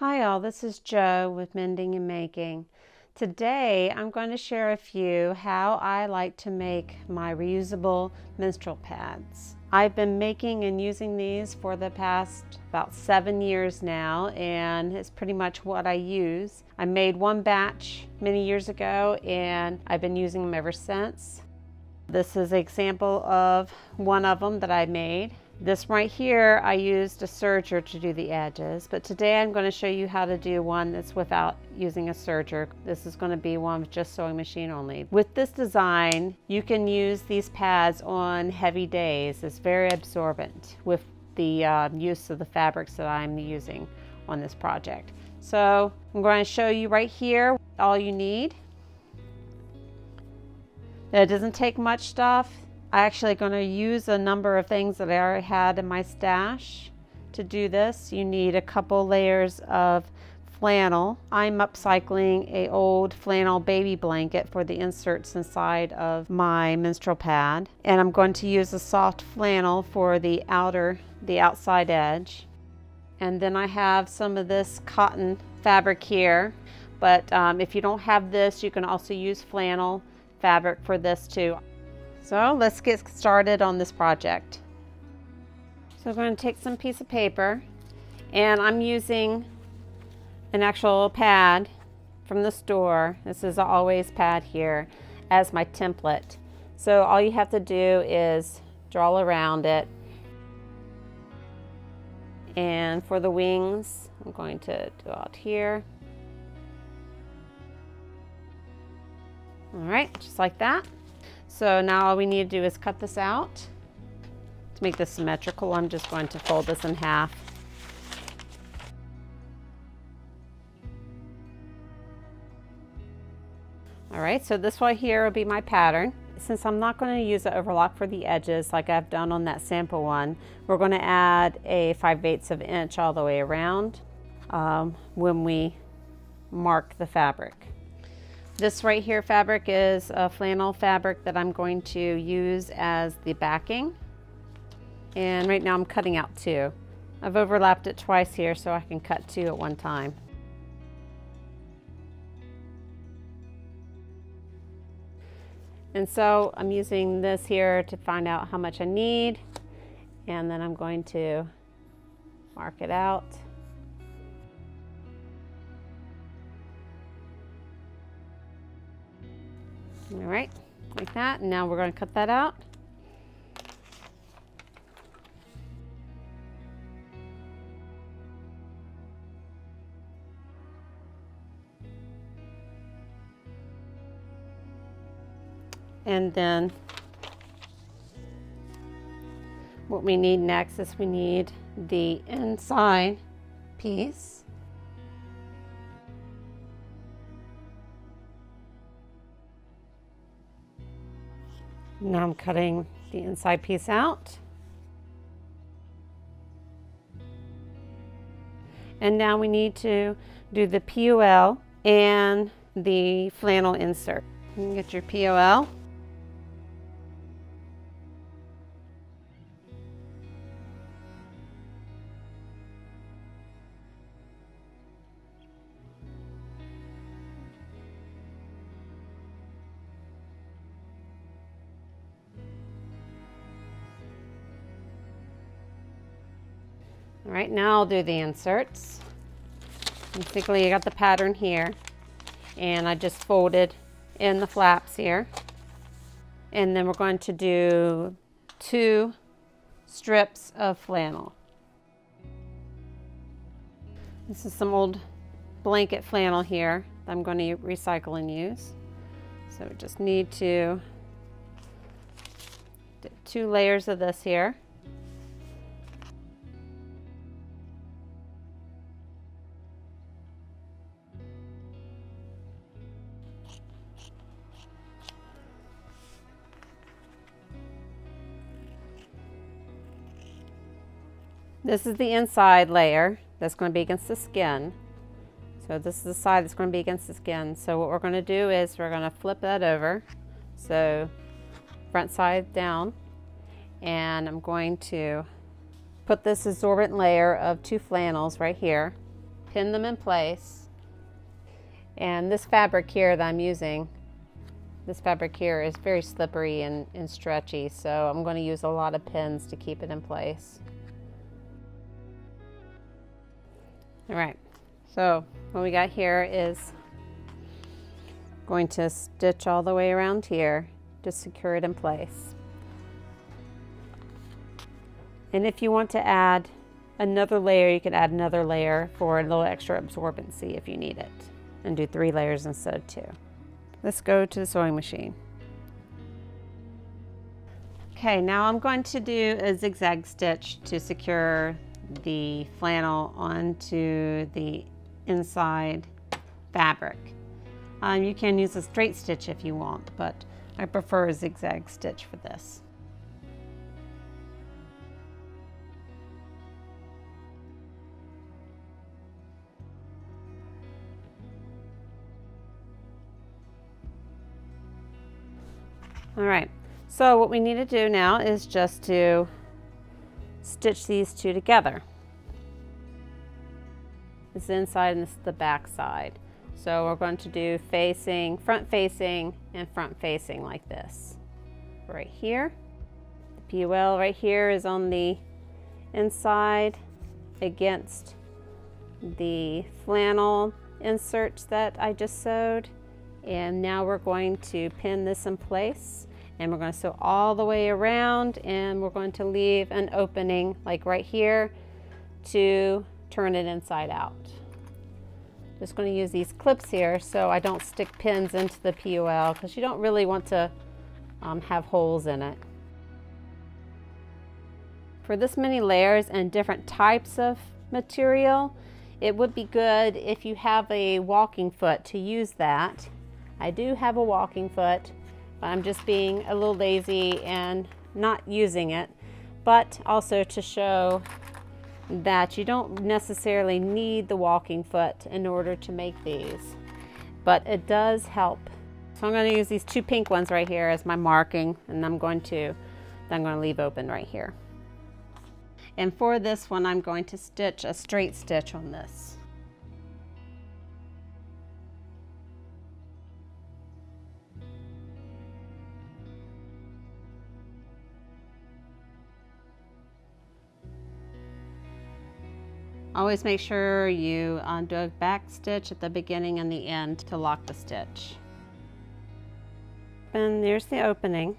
Hi all, this is Jo with Mending and Making. Today I'm going to share with you how I like to make my reusable menstrual pads. I've been making and using these for the past about 7 years now, and it's pretty much what I use. I made one batch many years ago and I've been using them ever since. This is an example of one of them that I made. This right here, I used a serger to do the edges, but today I'm going to show you how to do one that's without using a serger. This is going to be one with just sewing machine only. With this design, you can use these pads on heavy days. It's very absorbent with the use of the fabrics that I'm using on this project. So I'm going to show you right here all you need. It doesn't take much stuff. I'm actually going to use a number of things that I already had in my stash to do this. You need a couple layers of flannel. I'm upcycling an old flannel baby blanket for the inserts inside of my menstrual pad. And I'm going to use a soft flannel for the outside edge. And then I have some of this cotton fabric here. But if you don't have this, you can also use flannel fabric for this too. So let's get started on this project. So I'm going to take some piece of paper, and I'm using an actual pad from the store. This is an Always pad here as my template. So all you have to do is draw around it. And for the wings, I'm going to do out here. All right, just like that. So now all we need to do is cut this out. To make this symmetrical, I'm just going to fold this in half. All right, so this right here will be my pattern. Since I'm not going to use the overlock for the edges like I've done on that sample one, we're going to add a 5/8 of an inch all the way around when we mark the fabric. This right here fabric is a flannel fabric that I'm going to use as the backing. And right now I'm cutting out 2. I've overlapped it twice here so I can cut 2 at one time. And so I'm using this here to find out how much I need. And then I'm going to mark it out. All right, like that. And now we're going to cut that out. And then what we need next is we need the inside piece. Now I'm cutting the inside piece out. And now we need to do the POL and the flannel insert. You can get your POL. All right, now I'll do the inserts. Basically, you got the pattern here, and I just folded in the flaps here. And then we're going to do 2 strips of flannel. This is some old blanket flannel here that I'm going to recycle and use. So we just need to do 2 layers of this here. This is the inside layer that's going to be against the skin. So this is the side that's going to be against the skin. So what we're going to do is we're going to flip that over. So front side down. And I'm going to put this absorbent layer of 2 flannels right here. pin them in place. And this fabric here that I'm using, this fabric here is very slippery and stretchy, so I'm going to use a lot of pins to keep it in place. All right, so what we got here is going to stitch all the way around here to secure it in place. And if you want to add another layer, you can add another layer for a little extra absorbency if you need it, and do 3 layers instead of 2. Let's go to the sewing machine. Okay, now I'm going to do a zigzag stitch to secure the flannel onto the inside fabric. You can use a straight stitch if you want, but I prefer a zigzag stitch for this. All right, so what we need to do now is just to stitch these two together. This is the inside and this is the back side. So we're going to do facing, front facing, and front facing like this. Right here. The PUL right here is on the inside against the flannel inserts that I just sewed. And now we're going to pin this in place, and we're going to sew all the way around, and we're going to leave an opening like right here to turn it inside out. Just going to use these clips here so I don't stick pins into the PUL, because you don't really want to have holes in it. For this many layers and different types of material, it would be good if you have a walking foot to use that. I do have a walking foot, but I'm just being a little lazy and not using it, but also to show that you don't necessarily need the walking foot in order to make these, but it does help. So I'm going to use these 2 pink ones right here as my marking, and I'm going to leave open right here. And for this one, I'm going to stitch a straight stitch on this. Always make sure you do a back stitch at the beginning and the end to lock the stitch. And there's the opening.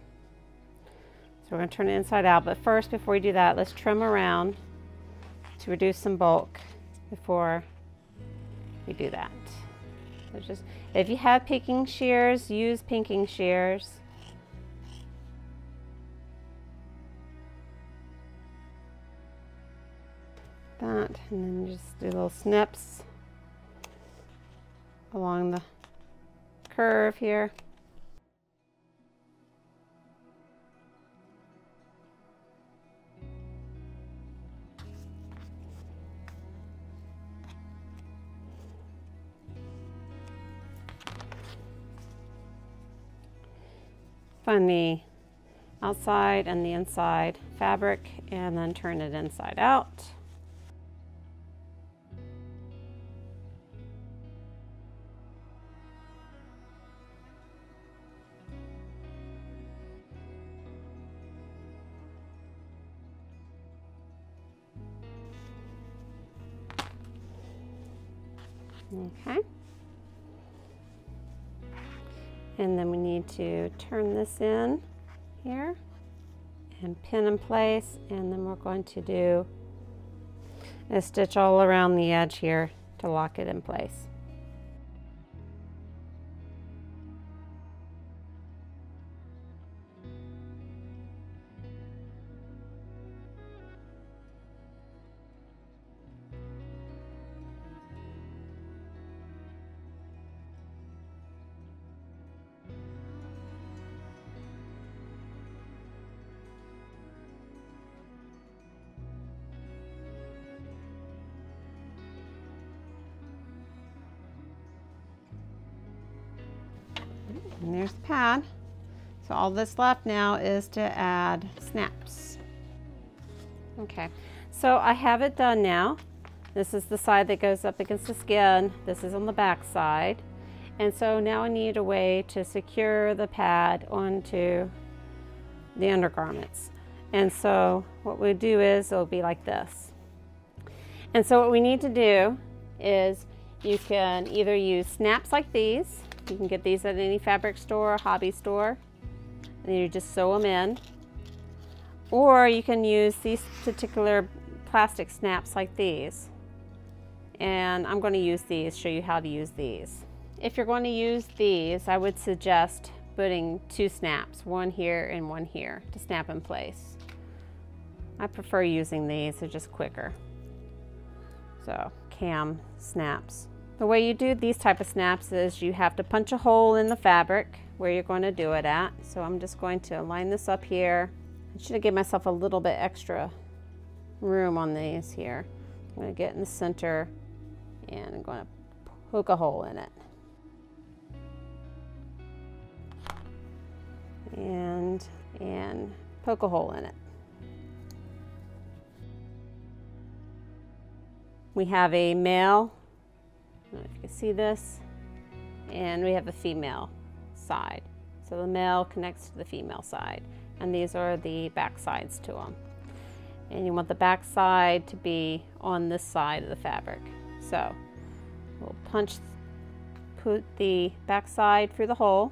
So we're going to turn it inside out, but first, before we do that, let's trim around to reduce some bulk before we do that. So just, if you have pinking shears, use pinking shears. That, and then just do little snips along the curve here. Find the outside and the inside fabric and then turn it inside out. Okay. And then we need to turn this in here and pin in place, and then we're going to do a stitch all around the edge here to lock it in place. And there's the pad. So all that's left now is to add snaps. Okay, so I have it done now. This is the side that goes up against the skin. This is on the back side. And so now I need a way to secure the pad onto the undergarments. And so what we do is it'll be like this. And so what we need to do is you can either use snaps like these. You can get these at any fabric store or hobby store. And you just sew them in. Or you can use these particular plastic snaps like these. And I'm going to use these, show you how to use these. If you're going to use these, I would suggest putting 2 snaps, one here and one here, to snap in place. I prefer using these, they're just quicker. So, cam snaps. The way you do these type of snaps is you have to punch a hole in the fabric where you're going to do it at. So I'm just going to line this up here. I should have given myself a little bit extra room on these here. I'm going to get in the center and I'm going to poke a hole in it. And poke a hole in it. We have a male, I don't know if you can see this, and we have a female side. So the male connects to the female side, and these are the back sides to them. And you want the back side to be on this side of the fabric. So we'll put the back side through the hole,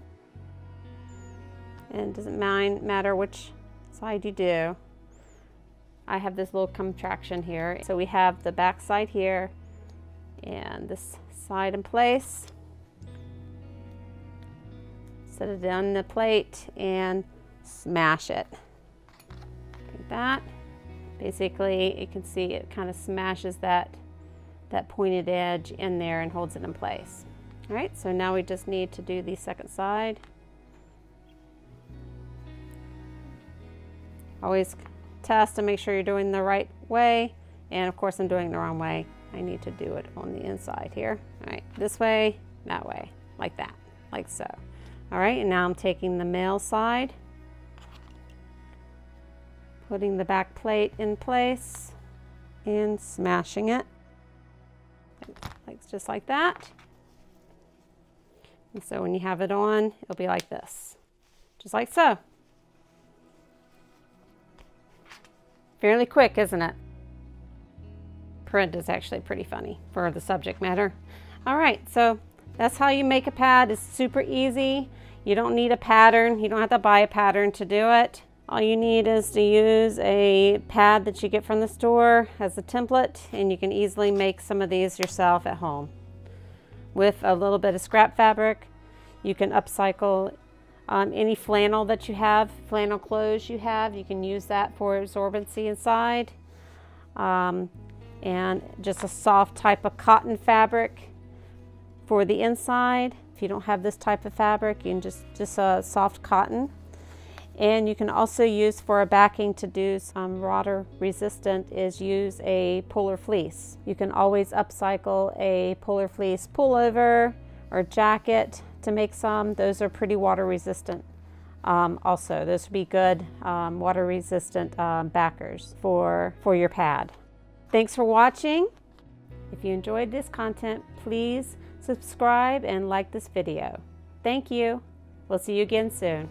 and it doesn't matter which side you do. I have this little contraction here. So we have the back side here and this side in place. Set it on the plate and smash it. Like that. Basically, you can see it kind of smashes that pointed edge in there and holds it in place. All right, so now we just need to do the second side. Always test to make sure you're doing the right way, and of course I'm doing it the wrong way. I need to do it on the inside here. All right, this way, that way, like that, like so. All right, and now I'm taking the male side, putting the back plate in place and smashing it, like just like that. And so when you have it on, it'll be like this, just like so. Fairly quick, isn't it? Print is actually pretty funny for the subject matter. All right, so that's how you make a pad. It's super easy. You don't need a pattern. You don't have to buy a pattern to do it. All you need is to use a pad that you get from the store as a template, and you can easily make some of these yourself at home. With a little bit of scrap fabric, you can upcycle any flannel that you have, flannel clothes you have, you can use that for absorbency inside. And just a soft type of cotton fabric for the inside. If you don't have this type of fabric, you can just a soft cotton. And you can also use for a backing to do some water resistant is use a polar fleece. You can always upcycle a polar fleece pullover or jacket to make some. Those are pretty water resistant. Also, those would be good water resistant backers for your pad. Thanks for watching. If you enjoyed this content, please subscribe and like this video. Thank you. We'll see you again soon.